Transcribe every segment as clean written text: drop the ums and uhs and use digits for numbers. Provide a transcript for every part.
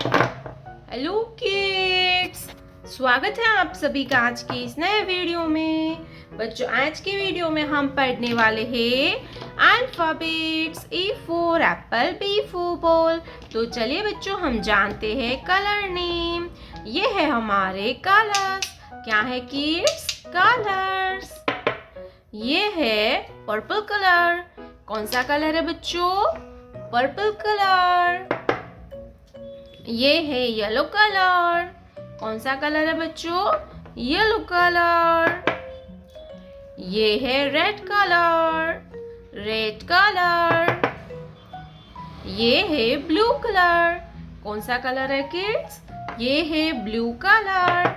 Hello kids, स्वागत है आप सभी का आज के इस नए वीडियो में। बच्चों, आज के वीडियो में हम पढ़ने वाले हैं alphabets. A for apple, B for ball. तो चलिए बच्चों, हम जानते हैं कलर नेम। ये है हमारे कलर्स। क्या है किड्स? कलर्स। ये है पर्पल कलर। कौन सा कलर है बच्चों? Purple colour. ये है येलो कलर। कौन सा कलर है बच्चों? Yellow colour. ये है रेड कलर। Red colour. ये है ब्लू कलर। कौन सा कलर है किड्स? ये है ब्लू कलर।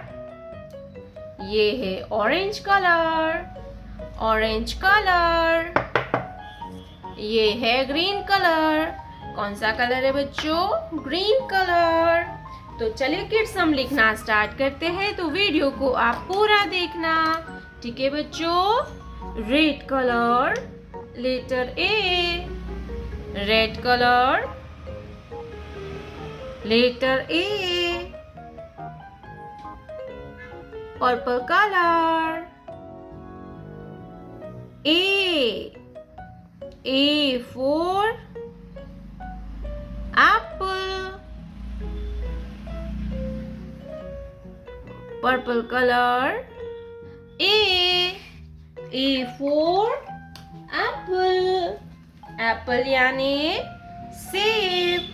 ये है ऑरेंज कलर। Orange colour. ये है ग्रीन कलर। कौन सा कलर है बच्चों? Green colour. तो चलिए किड्स, हम लिखना स्टार्ट करते हैं। तो वीडियो को आप पूरा देखना, ठीक है बच्चों? Red colour, letter A. Red colour, letter A. Purple colour, A. A for apple. Purple color. A for apple. Apple यानी सेब।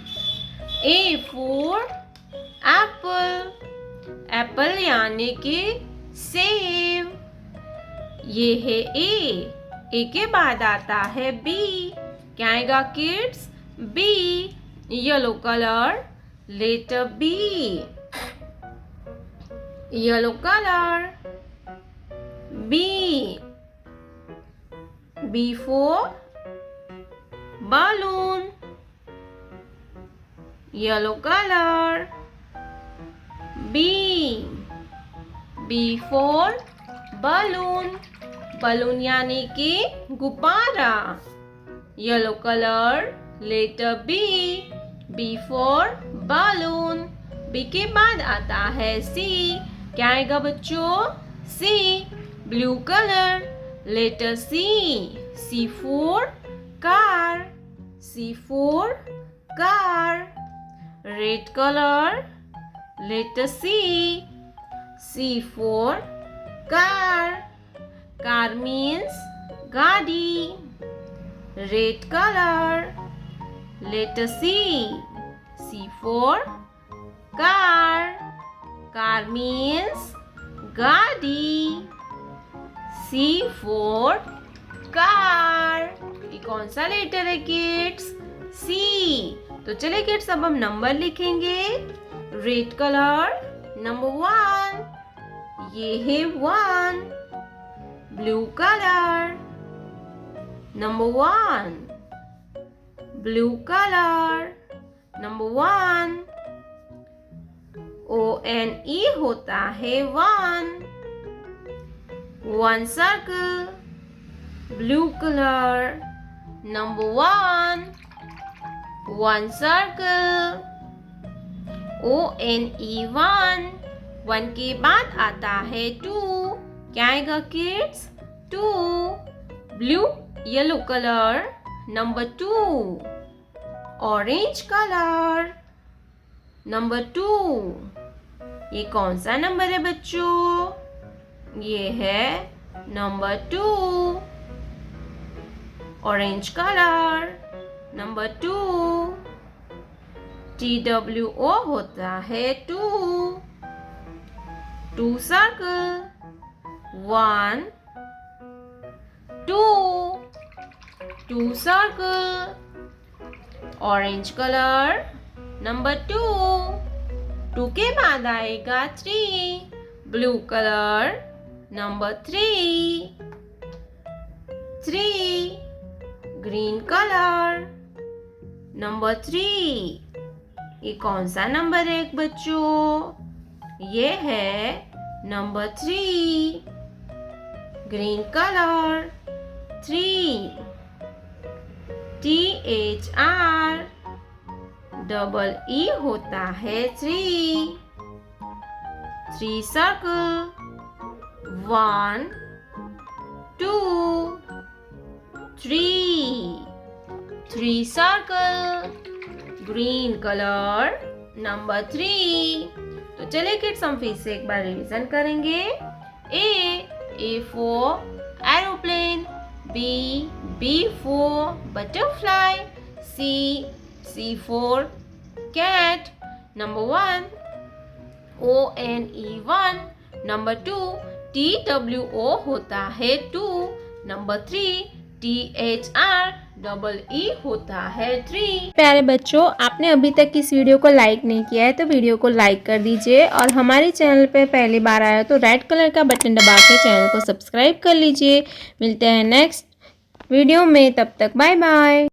A for apple. Apple यानी कि सेब। ये है ए के बाद आता है बी। क्या आएगा kids? B. Yellow colour, letter B. Yellow colour, B. B for balloon. Yellow colour, B. B for balloon. Balloon यानी कि गुब्बारा। Yellow colour, letter B. B for balloon. B के बाद आता है सी। क्या आएगा बच्चों? C. Blue colour, letter C. C for car. C for car. Red colour, letter C. C for car. Car means गाड़ी। Red color, letter C. C for car. Car means गाड़ी। C for car. ये कौन सा letter है kids? C. तो चलिए kids, अब हम नंबर लिखेंगे। Red colour, number 1। ये है 1। Blue color, number 1. Blue color, number 1. O-N-E होता है 1. One circle, blue color, number 1. One circle, O-N-E 1. 1 के बाद आता है 2. क्या आएगा kids? 2। Blue, yellow colour, number 2। Orange colour, number 2। ये कौन सा नंबर है बच्चों? ये है number 2। Orange colour, number 2। TWO होता है 2। 2 circle, 1, 2, 2 circle. Orange color, number 2. 2 के बाद आएगा 3. Blue color, number 3. 3. Green color, number 3. ये कौन सा नंबर है बच्चों? ये है number 3. Green color, 3. THR, double E होता है 3. 3 circle. 1 2 3. 3 circle. Green colour number 3. तो चलिए किड्स हम फिर से एक बार रिवीजन करेंगे. A for aeroplane. B for butterfly. C for cat. Number 1 ONE 1. Number 2 TWO होता है 2. नंबर 3 THREE होता है 3. प्यारे बच्चों, आपने अभी तक इस वीडियो को लाइक नहीं किया है तो वीडियो को लाइक कर दीजिए और हमारे चैनल पे पहली बार आया तो रेड कलर का बटन दबा के चैनल को सब्सक्राइब कर लीजिए. मिलते हैं नेक्स्ट वीडियो में, तब तक बाय बाय.